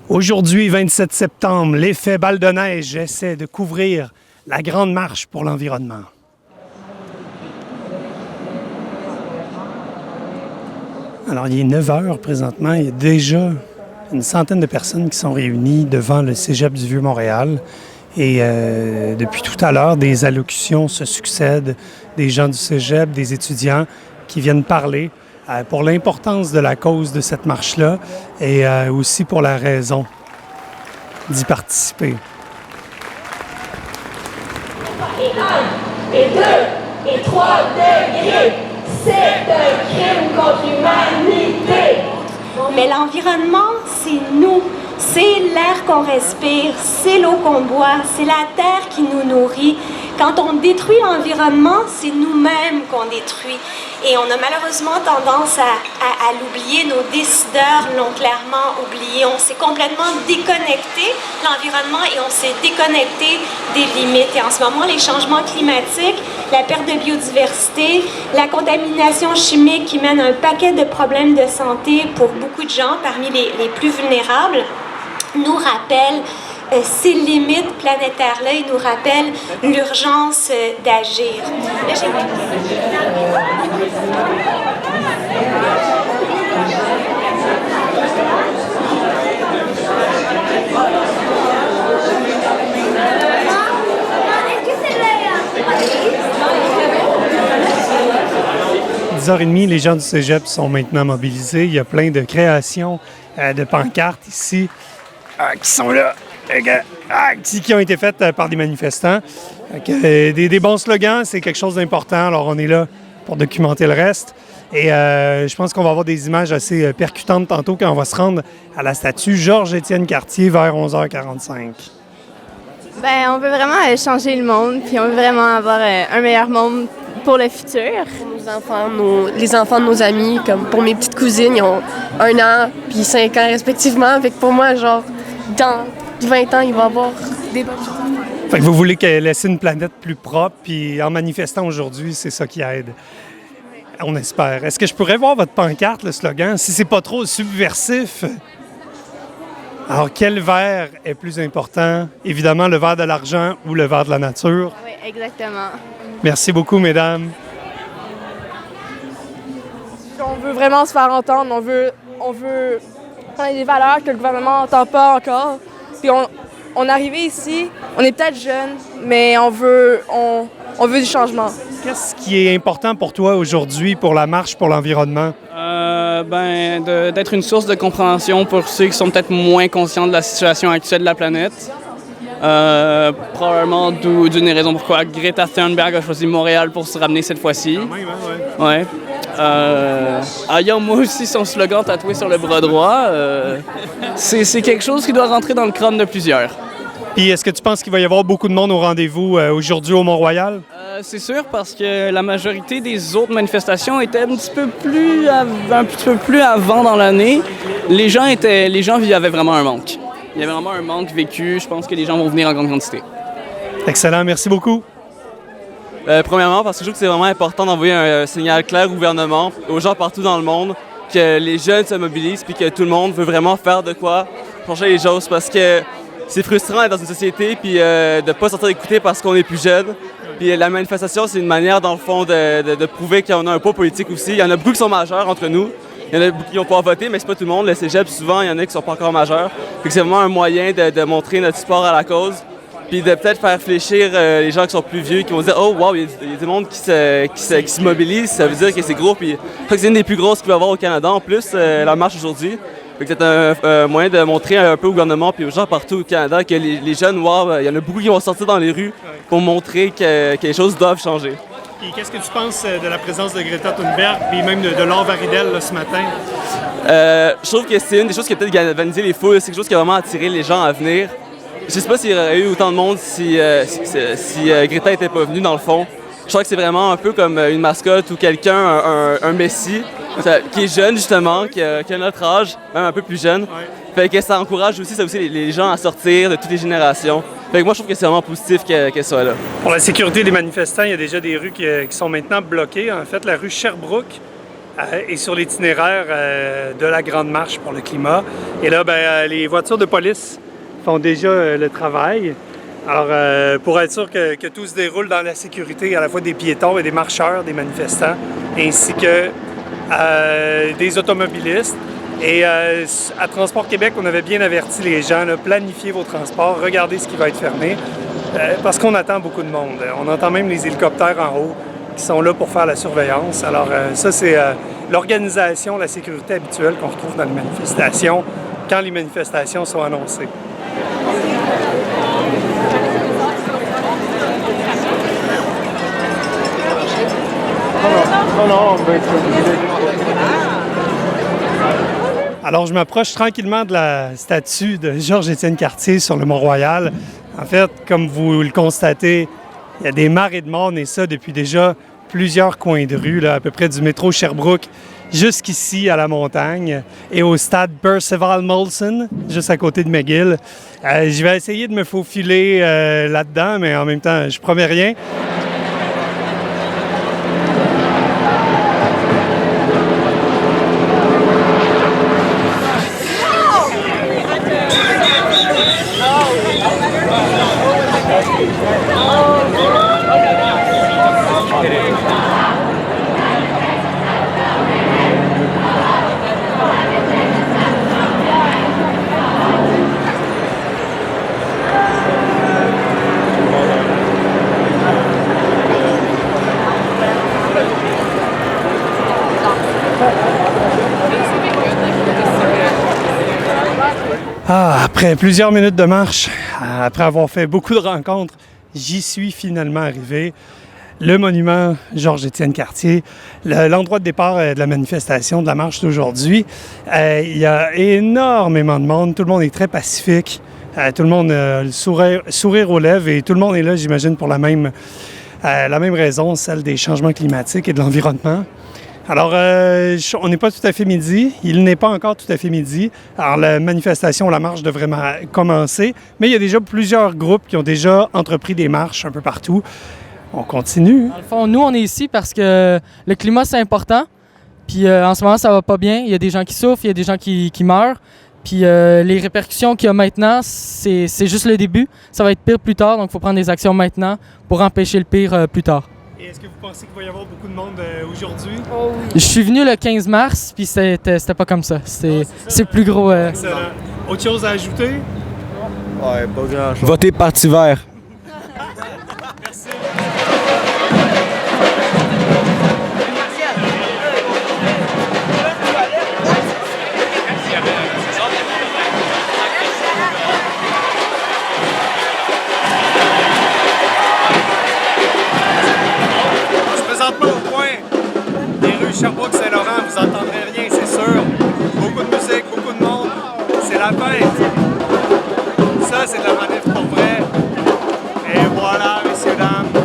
Aujourd'hui, 27 septembre, l'effet balle de neige essaie de couvrir la grande marche pour l'environnement. Alors, il est 9 heures présentement. Il y a déjà une centaine de personnes qui sont réunies devant le Cégep du Vieux-Montréal. Et depuis tout à l'heure, des allocutions se succèdent, des gens du Cégep, des étudiants qui viennent parler pour l'importance de la cause de cette marche-là et aussi pour la raison d'y participer. Et 2, et 3 degrés, c'est un crime contre l'humanité. Mais l'environnement, c'est nous. C'est l'air qu'on respire, c'est l'eau qu'on boit, c'est la terre qui nous nourrit. Quand on détruit l'environnement, c'est nous-mêmes qu'on détruit. Et on a malheureusement tendance à l'oublier. Nos décideurs l'ont clairement oublié. On s'est complètement déconnecté de l'environnement et on s'est déconnecté des limites. Et en ce moment, les changements climatiques, la perte de biodiversité, la contamination chimique qui mène à un paquet de problèmes de santé pour beaucoup de gens, parmi les plus vulnérables, nous rappellent ces limites planétaires-là, ils nous rappellent l'urgence d'agir. 10h30, les gens du Cégep sont maintenant mobilisés. Il y a plein de créations de pancartes ici qui sont là, qui ont été faites par des manifestants. Des bons slogans, c'est quelque chose d'important. Alors, on est là pour documenter le reste. Et je pense qu'on va avoir des images assez percutantes tantôt quand on va se rendre à la statue Georges-Étienne Cartier vers 11h45. Bien, on veut vraiment changer le monde, puis on veut vraiment avoir un meilleur monde pour le futur. Nos enfants, les enfants de nos amis, comme pour mes petites cousines, ils ont 1 an puis 5 ans respectivement. Fait que pour moi, genre, dans 20 ans, il va y avoir des bonnes choses à faire. Fait que vous voulez laisser une planète plus propre, puis en manifestant aujourd'hui, c'est ça qui aide. On espère. Est-ce que je pourrais voir votre pancarte, le slogan, si c'est pas trop subversif? Alors, quel verre est plus important? Évidemment, le verre de l'argent ou le verre de la nature? Oui, exactement. Merci beaucoup, mesdames. On veut vraiment se faire entendre, on veut a des valeurs que le gouvernement n'entend pas encore. Puis on est arrivé ici, on est peut-être jeunes, mais on veut du changement. Qu'est-ce qui est important pour toi aujourd'hui pour la marche pour l'environnement? D'être une source de compréhension pour ceux qui sont peut-être moins conscients de la situation actuelle de la planète. Probablement d'une raison pourquoi Greta Thunberg a choisi Montréal pour se ramener cette fois-ci. Ouais. Moi aussi, son slogan tatoué sur le bras droit, c'est quelque chose qui doit rentrer dans le crâne de plusieurs. Puis est-ce que tu penses qu'il va y avoir beaucoup de monde au rendez-vous aujourd'hui au Mont-Royal? C'est sûr, parce que la majorité des autres manifestations étaient un petit peu plus avant dans l'année. Les gens avaient vraiment un manque. Il y avait vraiment un manque vécu. Je pense que les gens vont venir en grande quantité. Excellent, merci beaucoup. Premièrement, parce que je trouve que c'est vraiment important d'envoyer un signal clair au gouvernement, aux gens partout dans le monde, que les jeunes se mobilisent puis que tout le monde veut vraiment faire de quoi changer les choses, parce que c'est frustrant d'être dans une société puis de ne pas sortir d'écouter parce qu'on est plus jeune. Puis la manifestation, c'est une manière, dans le fond, de prouver qu'on a un poids politique aussi. Il y en a beaucoup qui sont majeurs entre nous. Il y en a beaucoup qui vont pouvoir voter, mais c'est pas tout le monde. Le cégep, souvent, il y en a qui sont pas encore majeurs. Fait que c'est vraiment un moyen de montrer notre support à la cause. Puis de peut-être faire fléchir les gens qui sont plus vieux, qui vont dire « Oh, wow, il y a des monde qui se mobilisent, ça veut dire que c'est gros. » Puis je crois que c'est une des plus grosses qu'il va y avoir au Canada, en plus, la marche aujourd'hui. Fait que c'est un moyen de montrer un peu au gouvernement puis aux gens partout au Canada que les jeunes, wow, il y en a beaucoup qui vont sortir dans les rues pour montrer que les choses doivent changer. Et qu'est-ce que tu penses de la présence de Greta Thunberg puis même de Laure Varidel là, ce matin? Je trouve que c'est une des choses qui a peut-être galvanisé les foules. C'est quelque chose qui a vraiment attiré les gens à venir. Je sais pas s'il y aurait eu autant de monde si Greta n'était pas venue, dans le fond. Je crois que c'est vraiment un peu comme une mascotte ou quelqu'un, un messie, qui est jeune justement, qui a notre âge, même un peu plus jeune. Ouais. Fait que ça encourage aussi, les gens à sortir de toutes les générations. Fait que moi, je trouve que c'est vraiment positif qu'elle soit là. Pour la sécurité des manifestants, il y a déjà des rues qui sont maintenant bloquées. En fait, la rue Sherbrooke et sur l'itinéraire de la Grande Marche pour le climat. Et là, les voitures de police font déjà le travail. Alors, pour être sûr que tout se déroule dans la sécurité à la fois des piétons et des marcheurs, des manifestants, ainsi que des automobilistes. Et à Transport Québec, on avait bien averti les gens, là, planifiez vos transports, regardez ce qui va être fermé, parce qu'on attend beaucoup de monde. On entend même les hélicoptères en haut qui sont là pour faire la surveillance. Alors ça, c'est l'organisation, la sécurité habituelle qu'on retrouve dans les manifestations quand les manifestations sont annoncées. Alors, je m'approche tranquillement de la statue de Georges-Étienne Cartier sur le Mont-Royal. En fait, comme vous le constatez, il y a des marées de monde et ça depuis déjà plusieurs coins de rue, là, à peu près du métro Sherbrooke jusqu'ici à la montagne et au stade Percival Molson, juste à côté de McGill. Je vais essayer de me faufiler là-dedans, mais en même temps, je promets rien. Après plusieurs minutes de marche, après avoir fait beaucoup de rencontres, j'y suis finalement arrivé. Le monument Georges-Étienne Cartier, l'endroit de départ de la manifestation, de la marche d'aujourd'hui. Il y a énormément de monde, tout le monde est très pacifique, tout le monde a le sourire aux lèvres et tout le monde est là, j'imagine, pour la même raison, celle des changements climatiques et de l'environnement. Alors, on n'est pas tout à fait midi. Il n'est pas encore tout à fait midi. Alors, la manifestation, la marche devrait commencer. Mais il y a déjà plusieurs groupes qui ont déjà entrepris des marches un peu partout. On continue. Dans le fond, nous, on est ici parce que le climat, c'est important. Puis en ce moment, ça va pas bien. Il y a des gens qui souffrent, il y a des gens qui meurent. Puis les répercussions qu'il y a maintenant, c'est juste le début. Ça va être pire plus tard, donc il faut prendre des actions maintenant pour empêcher le pire plus tard. Et est-ce que vous pensez qu'il va y avoir beaucoup de monde aujourd'hui? Oh oui. Je suis venu le 15 mars, puis c'était pas comme ça. C'est plus gros. Excellent. Autre chose à ajouter? Ouais, pas grand-chose. Votez Parti vert. Merci. Sherbrooke-Saint-Laurent, vous n'entendrez rien, c'est sûr. Beaucoup de musique, beaucoup de monde. C'est la fête. Ça, c'est de la manif pour vrai. Et voilà, messieurs, dames.